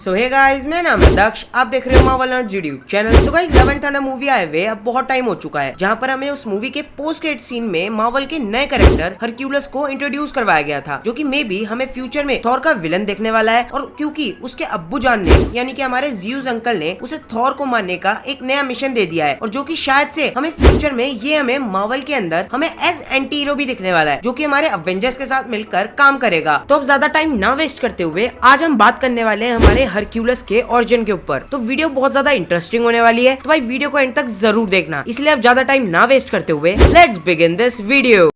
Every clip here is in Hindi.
सो हे गाइस, मैं नाम है दक्ष, आप देख रहे हो मार्वल नर्ड यूट्यूब चैनल। तो गाइस 11th थंडर मूवी आए हुए अब बहुत टाइम हो चुका है, जहां पर हमें उस मूवी के पोस्ट क्रेडिट सीन में मार्वल के नए कैरेक्टर हरक्यूलस को इंट्रोड्यूस करवाया गया था, जो कि मे बी हमें फ्यूचर में थॉर का विलन देखने वाला है। और क्योंकि उसके अब्बू जान ने यानी कि हमारे ज़्यूस अंकल ने उसे थॉर को मारने का एक नया मिशन दे दिया है, और जो कि शायद से हमें फ्यूचर में ये हमें मार्वल के अंदर हमें एज एंटी हीरो भी दिखने वाला है, जो कि हमारे अवेंजर्स के साथ मिलकर काम करेगा। तो अब ज्यादा टाइम ना वेस्ट करते हुए आज हम बात करने वाले हैं हमारे हरक्यूलस के ऑरिजिन के ऊपर। तो वीडियो बहुत ज्यादा इंटरेस्टिंग होने वाली है, तो भाई वीडियो को एंड तक जरूर देखना। इसलिए अब ज्यादा टाइम ना वेस्ट करते हुए लेट्स बिगिन दिस वीडियो।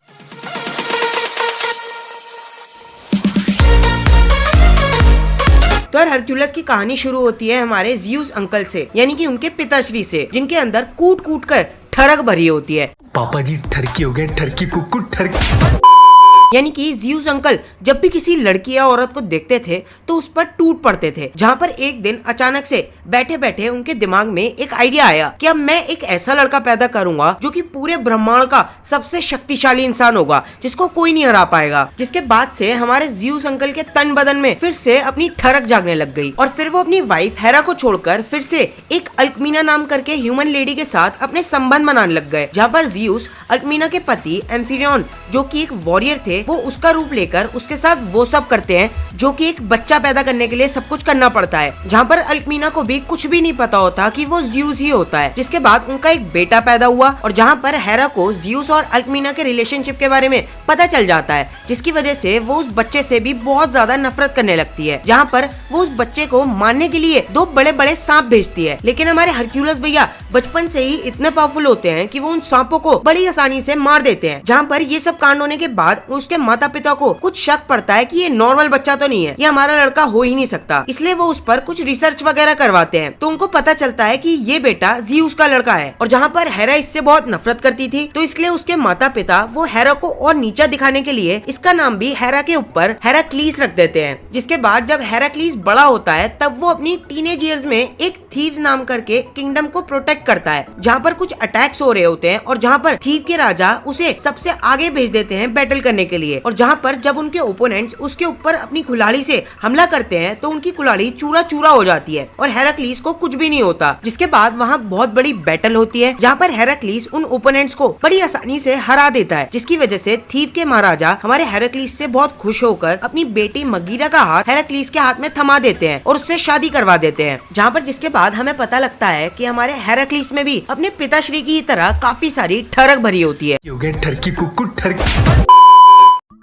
तो यार हरक्यूलस की कहानी शुरू होती है हमारे ज़्यूस अंकल से, यानी कि उनके पिताश्री से, जिनके अंदर कूट कूट कर ठरक भरी होती है। पापा जी ठरकी हो गए, ठरकी कुक्कू ठरकी। यानी कि ज़्यूस अंकल जब भी किसी लड़की या औरत को देखते थे तो उस पर टूट पड़ते थे। जहाँ पर एक दिन अचानक से बैठे बैठे उनके दिमाग में एक आइडिया आया कि अब मैं एक ऐसा लड़का पैदा करूंगा जो कि पूरे ब्रह्मांड का सबसे शक्तिशाली इंसान होगा, जिसको कोई नहीं हरा पाएगा। जिसके बाद से हमारे ज़्यूस अंकल के तन बदन में फिर से अपनी ठरक जागने लग गई, और फिर वो अपनी वाइफ हेरा को छोड़कर फिर से एक अल्कमीना नाम करके ह्यूमन लेडी के साथ अपने संबंध बनाने लग गए। जहाँ पर ज़्यूस अल्कमीना के पति एम्फिरियन, जो कि एक वॉरियर थे, वो उसका रूप लेकर उसके साथ वो सब करते हैं जो कि एक बच्चा पैदा करने के लिए सब कुछ करना पड़ता है। जहाँ पर अल्कमीना को भी कुछ भी नहीं पता होता कि वो ज़्यूस ही होता है। जिसके बाद उनका एक बेटा पैदा हुआ, और जहाँ पर हेरा को ज़्यूस और अल्कमीना के रिलेशनशिप के बारे में पता चल जाता है, जिसकी वजह से वो उस बच्चे से भी बहुत ज्यादा नफरत करने लगती है। जहाँ पर वो उस बच्चे को मारने के लिए दो बड़े बड़े सांप भेजती है। लेकिन हमारे हरक्यूलस भैया बचपन से ही इतने पावरफुल होते हैं कि वो उन सांपों को बड़ी आसानी से मार देते हैं। जहाँ पर ये सब कांड होने के बाद उसके माता पिता को कुछ शक पड़ता है कि ये नॉर्मल बच्चा तो नहीं है, ये हमारा लड़का हो ही नहीं सकता। इसलिए वो उस पर कुछ रिसर्च वगैरह करवाते हैं, तो उनको पता चलता है कि ये बेटा ज़्यूस का लड़का है। और जहाँ पर हेरा इससे बहुत नफरत करती थी, तो इसलिए उसके माता पिता वो हेरा को और नीचा दिखाने के लिए इसका नाम भी हेरा के ऊपर हेराक्लीस रख देते हैं। जिसके बाद जब हेराक्लीस बड़ा होता है तब वो अपनी टीनेज ईयर्स में एक थीव्स नाम करके किंगडम को प्रोटेक्ट करता है, जहाँ पर कुछ अटैक्स हो रहे होते हैं, और जहाँ पर थीव के राजा उसे सबसे आगे भेज देते हैं बैटल करने के लिए। और जहाँ पर जब उनके ओपोनेंट्स उसके ऊपर अपनी कुल्हाड़ी से हमला करते हैं तो उनकी कुल्हाड़ी चूरा चूरा हो जाती है और हेराक्लीस को कुछ भी नहीं होता। जिसके बाद वहाँ बहुत बड़ी बैटल होती है, जहाँ पर हेराक्लीस उन ओपोनेंट्स को बड़ी आसानी से हरा देता है, जिसकी वजह से थीव के महाराजा हमारे हेराक्लीस से बहुत खुश होकर अपनी बेटी मगीरा का हाथ हेराक्लीस के हाथ में थमा देते हैं और उससे शादी करवा देते हैं। जहाँ पर जिसके बाद हमें पता लगता है कि हमारे हेराक्लीस में भी अपने पिताश्री की तरह काफी सारी ठरक भरी होती है, ठरकी कुक्कू ठरकी।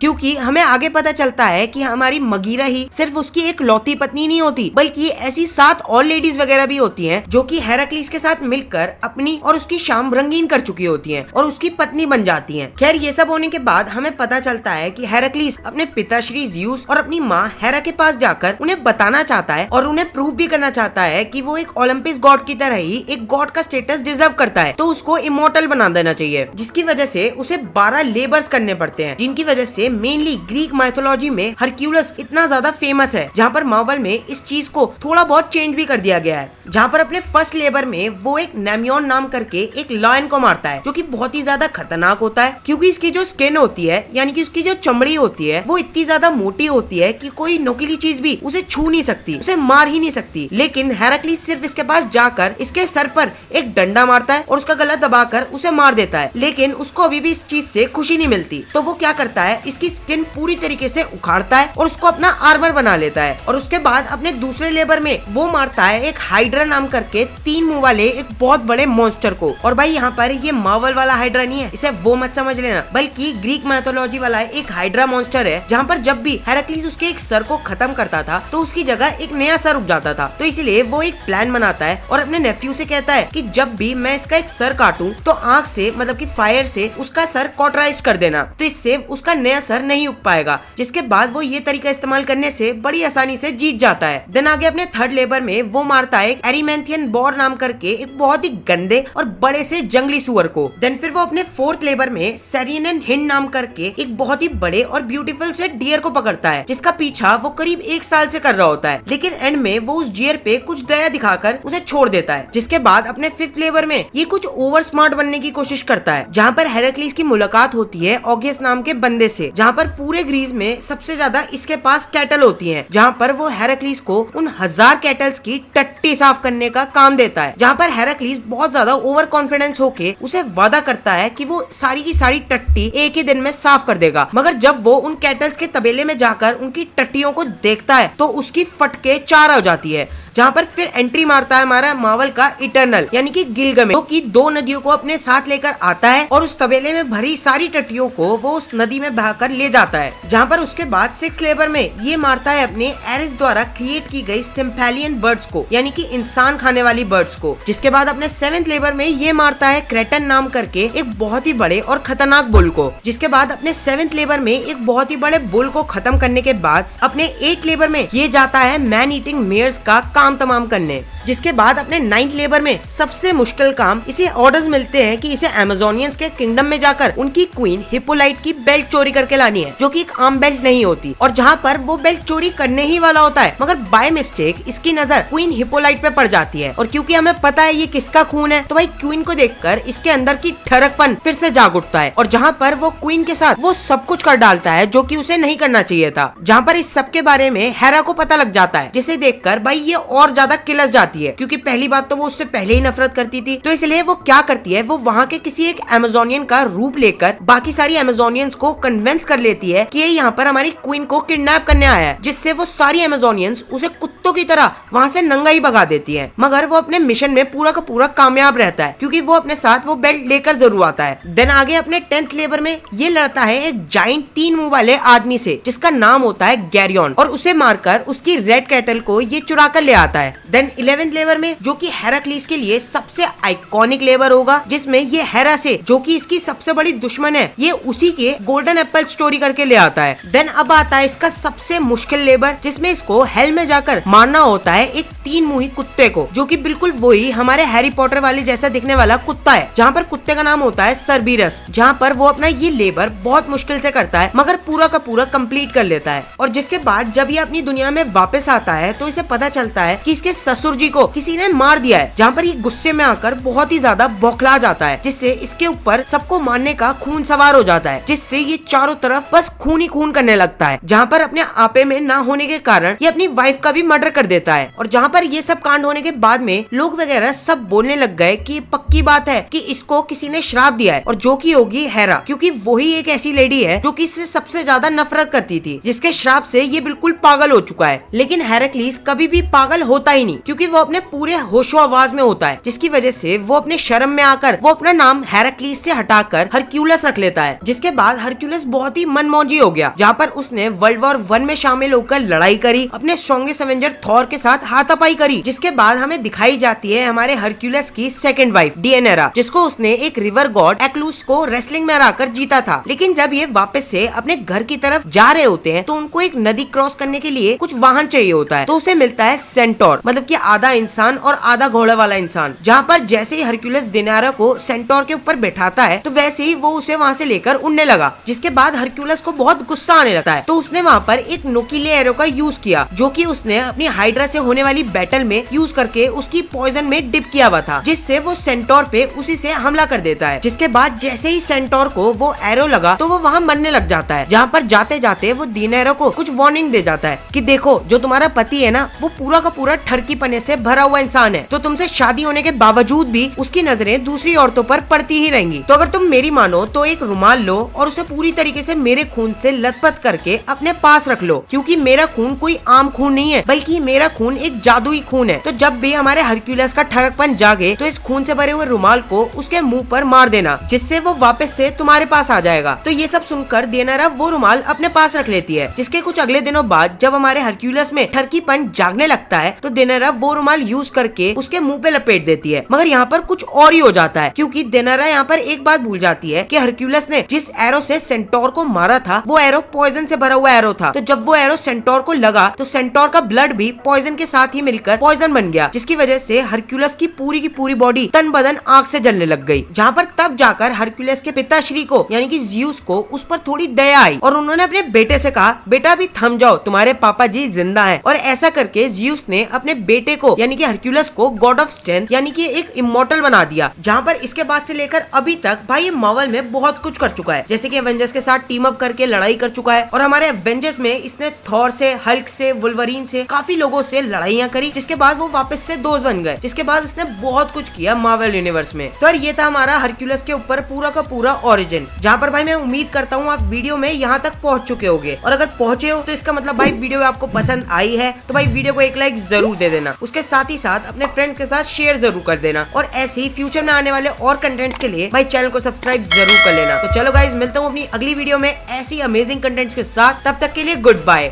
क्योंकि हमें आगे पता चलता है कि हमारी मगीरा ही सिर्फ उसकी एक लौती पत्नी नहीं होती, बल्कि ऐसी 7 और लेडीज वगैरह भी होती हैं जो कि हेराक्लीस के साथ मिलकर अपनी और उसकी शाम रंगीन कर चुकी होती हैं और उसकी पत्नी बन जाती हैं। खैर ये सब होने के बाद हमें पता चलता है कि हेराक्लीस अपने पिताश्री ज़्यूस और अपनी माँ हेरा के पास जाकर उन्हें बताना चाहता है और उन्हें प्रूव भी करना चाहता है कि वो एक ओलंपिस गॉड की तरह ही एक गॉड का स्टेटस डिजर्व करता है, तो उसको इमोर्टल बना देना चाहिए। जिसकी वजह से उसे 12 लेबर्स करने पड़ते हैं, जिनकी वजह से मेनली ग्रीक माइथोलॉजी में हरक्यूलस इतना ज्यादा फेमस है। जहाँ पर मार्वल में इस चीज को थोड़ा बहुत चेंज भी कर दिया गया है, जहाँ पर अपने फर्स्ट लेबर में वो एक नेमियोन नाम करके एक लायन को मारता है, जो कि बहुत ही ज्यादा खतरनाक होता है, क्योंकि इसकी जो स्किन होती है यानी कि उसकी जो चमड़ी होती है वो इतनी ज्यादा मोटी होती है कि कोई नुकीली चीज भी उसे छू नहीं सकती, उसे मार ही नहीं सकती। लेकिन हेराक्लीस सिर्फ इसके पास जाकर इसके सर पर एक डंडा मारता है और उसका गला दबाकर उसे मार देता है, लेकिन उसको अभी भी इस चीज से खुशी नहीं मिलती। तो वो क्या करता है, इसकी स्किन पूरी तरीके से उखाड़ता है और उसको अपना आर्मर बना लेता है, और उसके बाद अपने दूसरे लेबर में वो मारता है एक हाइड्रा नाम करके 3 मुंह वाले एक बहुत बड़े मॉन्स्टर को। और भाई यहाँ पर ये मार्वल वाला हाइड्रा नहीं है, इसे वो मत समझ लेना, बल्कि ग्रीक मैथोलॉजी वाला एक हाइड्रा मॉन्स्टर है, जहाँ पर जब भी हेराक्लीस उसके एक सर को खत्म करता था तो उसकी जगह एक नया सर उग जाता था। तो इसलिए वो एक प्लान बनाता है और अपने नेफ्यू से कहता है कि जब भी मैं इसका एक सर काटूं तो आंख से मतलब कि फायर से उसका सर कॉटराइज कर देना, तो इससे उसका नया सर नहीं उग पाएगा। जिसके बाद वो ये तरीका इस्तेमाल करने से बड़ी आसानी से जीत जाता है। देन आगे अपने थर्ड लेबर में वो मारता है एक एरिमेंथियन बॉर नाम करके एक बहुत ही गंदे और बड़े से जंगली सुअर को। देन फिर वो अपने फोर्थ लेबर में सेरियन हिंड नाम करके एक बहुत ही बड़े और ब्यूटीफुल से डियर को पकड़ता है, जिसका पीछा वो करीब 1 साल से कर रहा होता है, लेकिन एंड में वो उस डियर पे कुछ दया दिखाकर उसे छोड़ देता है। जिसके बाद अपने फिफ्थ लेबर में ये कुछ ओवर स्मार्ट बनने की कोशिश करता है, जहाँ पर हेराक्लीस की मुलाकात होती है ऑगियस नाम के बंदे से, जहाँ पर पूरे ग्रीस में सबसे ज्यादा इसके पास कैटल होती हैं, जहाँ पर वो हेराक्लीस को उन 1000 कैटल्स की टट्टी साफ करने का काम देता है। जहाँ पर हेराक्लीस बहुत ज्यादा ओवर कॉन्फिडेंस होके उसे वादा करता है कि वो सारी की सारी टट्टी एक ही दिन में साफ कर देगा, मगर जब वो उन कैटल्स के तबेले में जाकर उनकी टट्टियों को देखता है तो उसकी फटके 4 हो जाती है। जहाँ पर फिर एंट्री मारता है हमारा मार्वल का इटर्नल यानी कि गिलगमेश, जो कि 2 नदियों को अपने साथ लेकर आता है और उस तबेले में भरी सारी टट्टियों को वो उस नदी में बहाकर ले जाता है। जहाँ पर उसके बाद 6 लेबर में ये मारता है अपने एरिस द्वारा क्रिएट की गई स्टिम्पैलियन बर्ड्स को, यानी कि इंसान खाने वाली बर्ड्स को। जिसके बाद अपने 7th लेबर में ये मारता है क्रेटन नाम करके एक बहुत ही बड़े और खतरनाक बुल को। जिसके बाद अपने 7th लेबर में एक बहुत ही बड़े बुल को खत्म करने के बाद अपने 8th लेबर में ये जाता है मैन ईटिंग मेयर्स का काम तमाम करने। जिसके बाद अपने 9th लेबर में सबसे मुश्किल काम, इसे ऑर्डर्स मिलते हैं कि इसे अमेजोनियंस के किंगडम में जाकर उनकी क्वीन हिप्पोलाइट की बेल्ट चोरी करके लानी है, जो कि एक आम बेल्ट नहीं होती। और जहाँ पर वो बेल्ट चोरी करने ही वाला होता है, मगर बाय मिस्टेक इसकी नजर क्वीन हिप्पोलाइट पे पड़ जाती है। और क्योंकि हमें पता है ये किसका खून है, तो भाई क्वीन को देखकर इसके अंदर की ठरकपन फिर से जाग उठता है और जहाँ पर वो क्वीन के साथ वो सब कुछ कर डालता है जो कि उसे नहीं करना चाहिए था। जहाँ पर इस सब के बारे में हेरा को पता लग जाता है, जिसे देखकर भाई ये और ज्यादा किलस जाती है, क्योंकि पहली बात तो वो उससे पहले ही नफरत करती थी। तो इसलिए वो क्या करती है, वो वहाँ के किसी एक अमेजोनियन का रूप लेकर बाकी सारी अमेजोनियंस को कन्विंस कर लेती है कि ये यहाँ पर हमारी क्वीन को किडनैप करने आया है, जिससे वो सारी अमेजोनियंस उसे कुत्तों की तरह वहाँ से नंगा ही भगा देती है। मगर वो अपने मिशन में पूरा का पूरा कामयाब रहता है, क्योंकि वो अपने साथ वो बेल्ट लेकर जरूर आता है। देन आगे अपने 10th लेबर में ये लड़ता है एक जाइंट 3 मुंह वाले आदमी से, जिसका नाम होता है गैरियन, और उसे मारकर उसकी रेड कैटल को ये चुरा कर ले आता है। देन 11th लेबर में, जो कि हेराक्लीस के लिए सबसे आइकॉनिक लेबर होगा, जिसमें ये हेरा से, जो कि इसकी सबसे बड़ी दुश्मन है, ये उसी के गोल्डन एप्पल चोरी करके ले आता है। देन अब आता है इसका सबसे मुश्किल लेबर, जिसमें इसको हेल में जाकर मारना होता है एक 3 मुंही कुत्ते को, जो कि बिल्कुल वही हमारे हैरी पॉटर वाले जैसा दिखने वाला कुत्ता है। जहाँ पर कुत्ते का नाम होता है सर्बीरस, जहाँ पर वो अपना ये लेबर बहुत मुश्किल से करता है, मगर पूरा का पूरा कंप्लीट कर लेता है। और जिसके बाद जब ये अपनी दुनिया में वापस आता है तो इसे पता चलता है कि इसके ससुर जी को किसी ने मार दिया है। जहाँ पर ये गुस्से में आकर बहुत ही ज्यादा बौखला जाता है, जिससे इसके ऊपर सबको मारने का खून सवार हो जाता है, जिससे ये चारों तरफ बस खून ही खून करने लगता है। जहाँ पर अपने आपे में ना होने के कारण ये अपनी वाइफ का भी मर्डर कर देता है। और जहाँ पर ये सब कांड होने के बाद में लोग वगैरह सब बोलने लग गए कि पक्की बात है कि इसको किसी ने श्राप दिया है, और जो कि होगी हेरा, क्योंकि वही एक ऐसी लेडी है जो कि इससे सबसे ज्यादा नफरत करती थी, जिसके श्राप से ये बिल्कुल पागल हो चुका है। लेकिन हेराक्लीस कभी भी पागल होता ही नहीं, क्योंकि वो अपने पूरे होशो आवाज में होता है, जिसकी वजह से वो अपने शर्म में आकर वो अपना नाम हेराक्लीस से हटाकर हरक्यूलस रख लेता है। जिसके बाद हरक्यूलस बहुत ही मनमौजी हो गया, जहाँ पर उसने वर्ल्ड वॉर 1 में शामिल होकर लड़ाई करी, अपने स्ट्रॉन्गेस्ट एवेंजर थॉर के साथ हाथापाई करी। जिसके बाद हमें दिखाई जाती है हमारे हरक्यूलस की सेकंड वाइफ डिएनेरा, जिसको उसने एक रिवर गॉड एक्लूस को रेसलिंग में हराकर जीता था। लेकिन जब ये वापस से अपने घर की तरफ जा रहे होते हैं तो उनको एक नदी क्रॉस करने के लिए कुछ वाहन चाहिए होता है, तो उसे मिलता है सेंटोर, मतलब कि आधा इंसान और आधा घोड़ा वाला इंसान। जहाँ पर जैसे ही हरक्यूलस डिएनेरा को सेंटोर के ऊपर बैठाता है तो वैसे ही वो उसे वहाँ से लेकर उड़ने लगा। जिसके बाद हरक्यूलस को बहुत गुस्सा आने लगता है, तो उसने वहाँ पर एक नुकीले एरो का यूज किया, जो कि उसने अपनी हाइड्रा से होने वाली बैटल में यूज करके उसकी पॉइजन में डिप किया हुआ था, जिससे वो सेंटोर पे उसी से हमला कर देता है। जिसके बाद जैसे ही सेंटोर को वो एरो लगा तो वो वहाँ मरने लग जाता है। जहाँ पर जाते जाते वो डिएनेरा को कुछ वार्निंग दे जाता है कि देखो, जो तुम्हारा पति है ना, वो पूरा का पूरा ठरकी पने से भरा हुआ इंसान है, तो तुमसे शादी होने के बावजूद भी उसकी नजरें दूसरी औरतों पर पड़ती ही रहेंगी। तो अगर तुम मेरी मानो तो एक रुमाल लो और उसे पूरी तरीके से मेरे खून से लथपथ करके अपने पास रख लो, क्योंकि मेरा खून कोई आम खून नहीं है, बल्कि मेरा खून एक जादुई खून है। तो जब भी हमारे हरक्यूलस का ठरकपन जागे तो इस खून से भरे हुए रुमाल को उसके मुंह पर मार देना, जिससे वो वापस से तुम्हारे पास आ जाएगा। तो ये सब सुनकर डिएनेरा वो रुमाल अपने पास रख लेती है। जिसके कुछ अगले दिनों बाद जब हमारे हरक्यूलस में ठरकीपन जागने लगता है तो डिएनेरा वो रुमाल यूज करके उसके मुंह पे लपेट देती है। मगर यहाँ पर कुछ और ही हो जाता है, क्योंकि डिएनेरा यहाँ पर एक बात भूल जाती है कि हरक्यूलस ने जिस एरो से सेंटोर को मारा था वो एरो पॉइजन से भरा हुआ एरो था। तो जब वो एरो सेंटोर को लगा तो सेंटोर का ब्लड भी पॉइजन के साथ ही मिलकर पॉइजन बन गया, जिसकी वजह से हरक्यूलस की पूरी बॉडी तन बदन आग से जलने लग गई। जहाँ पर तब जाकर हरक्यूलस के पिताश्री को यानी कि ज़्यूस को उस पर थोड़ी दया आई और उन्होंने अपने बेटे से कहा, बेटा अभी थम जाओ, तुम्हारे पापा जी जिंदा है। और ऐसा करके ज़्यूस ने अपने बेटे को यानी कि हरक्यूलस को गॉड ऑफ स्ट्रेंथ यानी कि एक इमॉर्टल बना दिया। जहाँ पर इसके बाद से लेकर अभी तक भाई ये मार्वल में बहुत कुछ कर चुका है, जैसे कि एवेंजर्स के साथ टीम अप करके लड़ाई कर चुका है और हमारे एवेंजर्स में इसने थॉर से, हल्क से, वुल्वरीन से, काफी लोगों से लड़ाइयां करी, जिसके बाद वो वापस से दोस्त बन गए। जिसके बाद इसने बहुत कुछ किया मार्वल यूनिवर्स में। तो ये था हमारा हरक्यूलस के ऊपर पूरा का पूरा ओरिजिन, जहाँ पर भाई मैं उम्मीद करता हूँ आप वीडियो में यहाँ तक पहुंच चुके होंगे, और अगर पहुंचे हो तो इसका मतलब भाई वीडियो आपको पसंद आई है तो भाई वीडियो को एक लाइक जरूर दे देना। उसके साथ ही साथ अपने फ्रेंड्स के साथ शेयर जरूर कर देना, और ऐसे ही फ्यूचर में आने वाले और कंटेंट्स के लिए भाई चैनल को सब्सक्राइब जरूर कर लेना। तो चलो गाइज, मिलता हूँ अपनी अगली वीडियो में ऐसी अमेजिंग कंटेंट्स के साथ, तब तक के लिए गुड बाय।